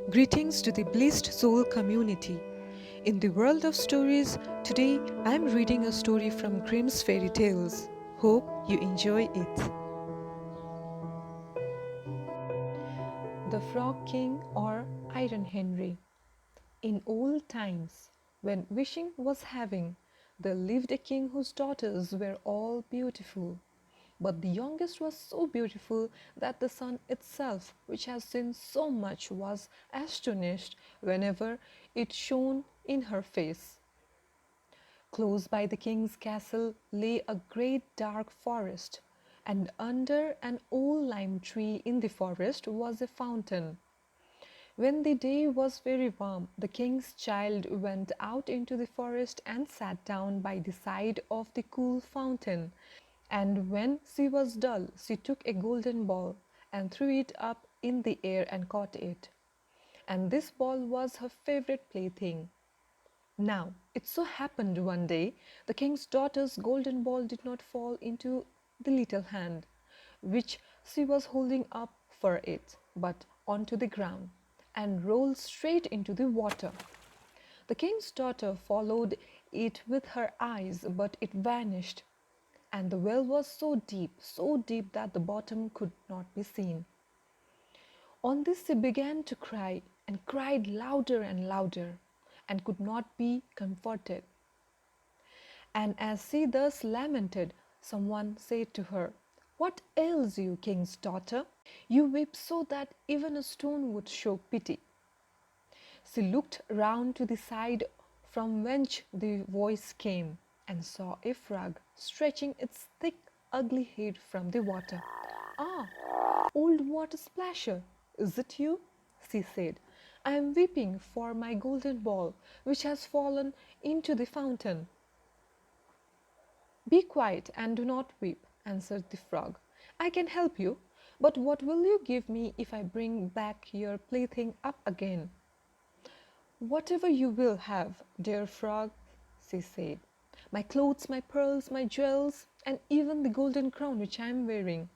Greetings to the Blessed Soul community. In the world of stories, today I am reading a story from Grimm's Fairy Tales. Hope you enjoy it. The Frog King or Iron Henry. In old times, when wishing was having, there lived a king whose daughters were all beautiful. But the youngest was so beautiful that the sun itself, which has seen so much, was astonished whenever it shone in her face. Close by the king's castle lay a great dark forest, and under an old lime tree in the forest was a fountain. When the day was very warm, the king's child went out into the forest and sat down by the side of the cool fountain. And when she was dull, she took a golden ball and threw it up in the air and caught it. And this ball was her favorite plaything. Now, it so happened one day the king's daughter's golden ball did not fall into the little hand, which she was holding up for it, but onto the ground, and rolled straight into the water. The king's daughter followed it with her eyes, but it vanished, and the well was so deep that the bottom could not be seen. On this she began to cry, and cried louder and louder, and could not be comforted. And as she thus lamented, someone said to her, "What ails you, king's daughter? You weep so that even a stone would show pity." She looked round to the side from whence the voice came, and saw a frog stretching its thick, ugly head from the water. "Ah, old water splasher, is it you?" she said. "I am weeping for my golden ball, which has fallen into the fountain." "Be quiet and do not weep," answered the frog. "I can help you, but what will you give me if I bring back your plaything up again?" "Whatever you will have, dear frog," she said. "My clothes, my pearls, my jewels, and even the golden crown which I am wearing."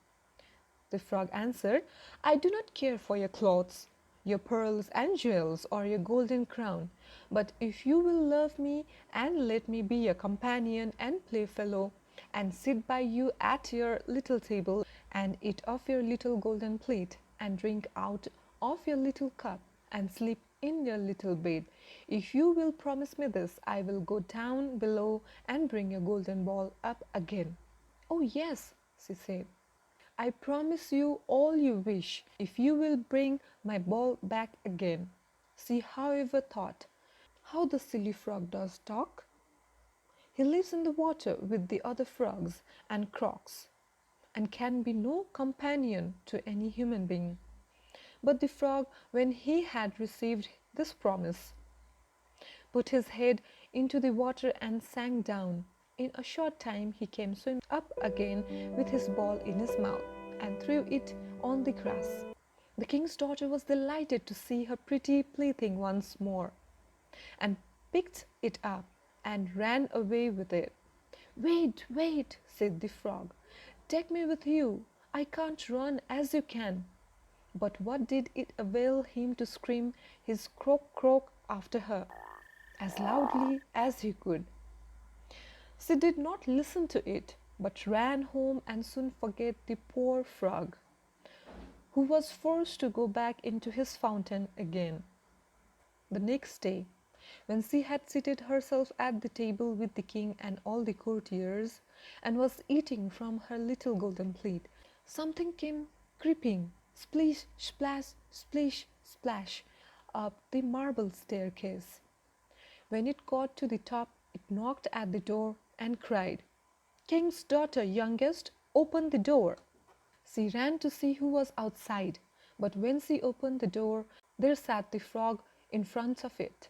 The frog answered, "I do not care for your clothes, your pearls and jewels, or your golden crown, but if you will love me and let me be your companion and playfellow, and sit by you at your little table, and eat of your little golden plate, and drink out of your little cup, and sleep in your little bed, if you will promise me this, I will go down below and bring your golden ball up again." "Oh yes," she said, "I promise you all you wish if you will bring my ball back again." She, however, thought, "How the silly frog does talk! He lives in the water with the other frogs and croaks, and can be no companion to any human being." But the frog, when he had received this promise, put his head into the water and sank down. In a short time he came swimming up again with his ball in his mouth, and threw it on the grass. The king's daughter was delighted to see her pretty plaything once more, and picked it up and ran away with it. "Wait, wait," said the frog. "Take me with you. I can't run as you can." But what did it avail him to scream his croak croak after her, as loudly as he could? She did not listen to it, but ran home and soon forgot the poor frog, who was forced to go back into his fountain again. The next day, when she had seated herself at the table with the king and all the courtiers, and was eating from her little golden plate, something came creeping, splish, splash, splish, splash, up the marble staircase. When it got to the top, it knocked at the door and cried, "King's daughter, youngest, open the door." She ran to see who was outside, but when she opened the door, there sat the frog in front of it.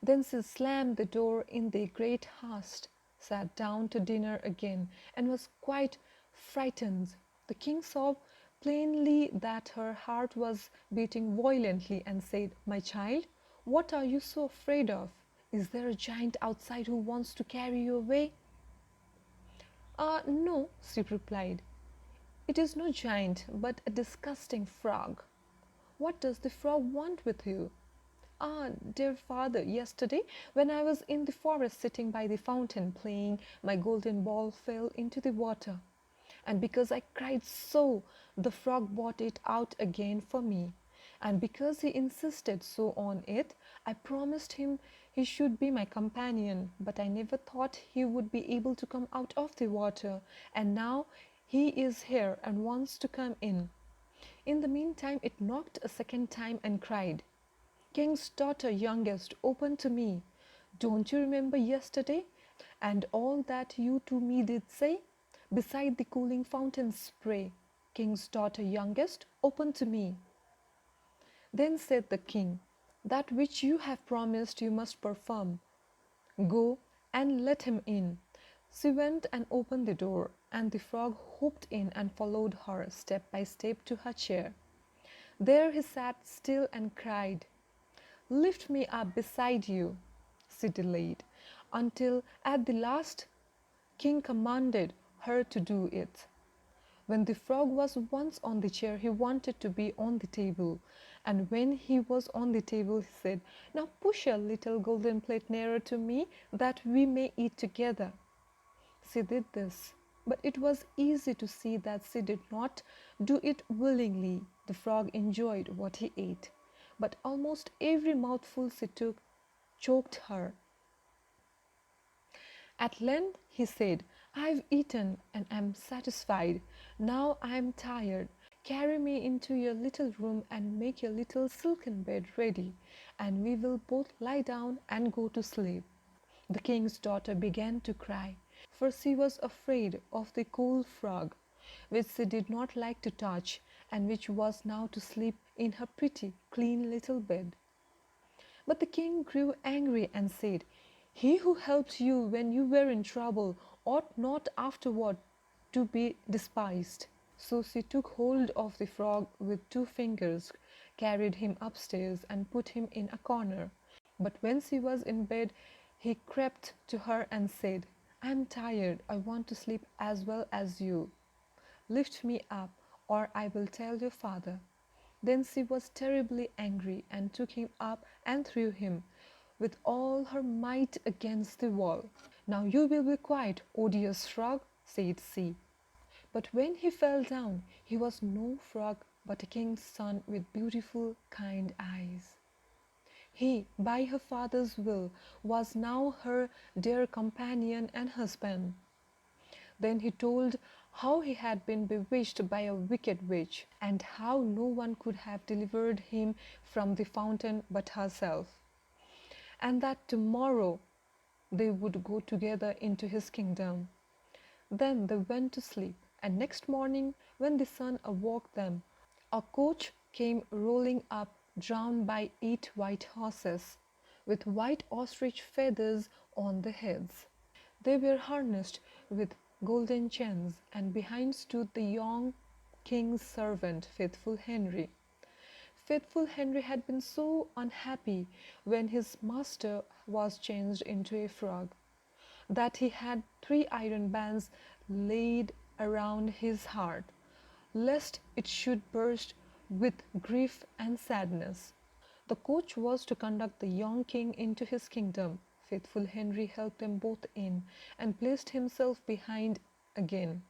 Then she slammed the door in the great haste, sat down to dinner again, and was quite frightened. The king saw plainly that her heart was beating violently, and said, "My child, what are you so afraid of? Is there a giant outside who wants to carry you away?" No," she replied. "It is no giant, but a disgusting frog." What does the frog want with you?" "Ah, dear father, yesterday, when I was in the forest sitting by the fountain playing, my golden ball fell into the water. And because I cried so, the frog brought it out again for me. And because he insisted so on it, I promised him he should be my companion, but I never thought he would be able to come out of the water, and now he is here and wants to come in." In the meantime it knocked a second time and cried, "King's daughter youngest, open to me. Don't you remember yesterday, and all that you to me did say? Beside the cooling fountain's spray, King's daughter youngest, open to me." Then said the king, "That which you have promised you must perform. Go and let him in." She went and opened the door, and the frog hopped in and followed her step by step to her chair. There he sat still and cried, "Lift me up beside you." She delayed until at the last king commanded her to do it. When the frog was once on the chair, he wanted to be on the table, and when he was on the table, he said, "Now push your little golden plate nearer to me, that we may eat together." She did this, but it was easy to see that she did not do it willingly. The frog enjoyed what he ate, but almost every mouthful she took choked her. At length he said, "I've eaten and am satisfied. Now I am tired. Carry me into your little room and make your little silken bed ready, and we will both lie down and go to sleep." The king's daughter began to cry, for she was afraid of the cool frog, which she did not like to touch, and which was now to sleep in her pretty, clean little bed. But the king grew angry and said, "He who helped you when you were in trouble ought not afterward to be despised." So she took hold of the frog with 2 fingers, carried him upstairs, and put him in a corner. But when she was in bed, he crept to her and said, "I am tired. I want to sleep as well as you. Lift me up, or I will tell your father." Then she was terribly angry and took him up and threw him with all her might against the wall. "Now you will be quiet, odious frog," said she. But when he fell down, he was no frog but a king's son with beautiful, kind eyes. He, by her father's will, was now her dear companion and husband. Then he told how he had been bewitched by a wicked witch, and how no one could have delivered him from the fountain but herself, and that tomorrow they would go together into his kingdom. Then they went to sleep, and next morning, when the sun awoke them, a coach came rolling up, drawn by 8 white horses, with white ostrich feathers on their heads. They were harnessed with golden chains, and behind stood the young king's servant, Faithful Henry. Faithful Henry had been so unhappy when his master was changed into a frog, that he had 3 iron bands laid around his heart, lest it should burst with grief and sadness. The coach was to conduct the young king into his kingdom. Faithful Henry helped them both in, and placed himself behind again,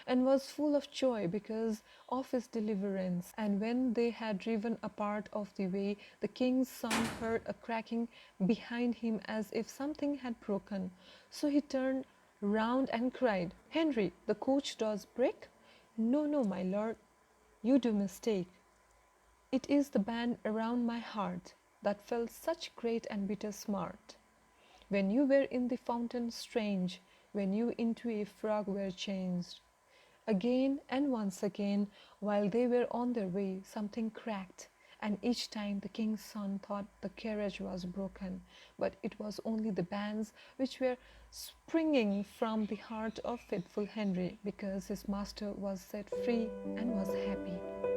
and was full of joy because of his deliverance. And when they had driven a part of the way, the king's son heard a cracking behind him as if something had broken. So he turned round and cried, "Henry, the coach does break?" "No, no, my lord, you do mistake. It is the band around my heart that felt such great and bitter smart. When you were in the fountain strange, when you into a frog were changed." Again and once again, while they were on their way, something cracked, and each time the king's son thought the carriage was broken, but it was only the bands which were springing from the heart of Faithful Henry, because his master was set free and was happy.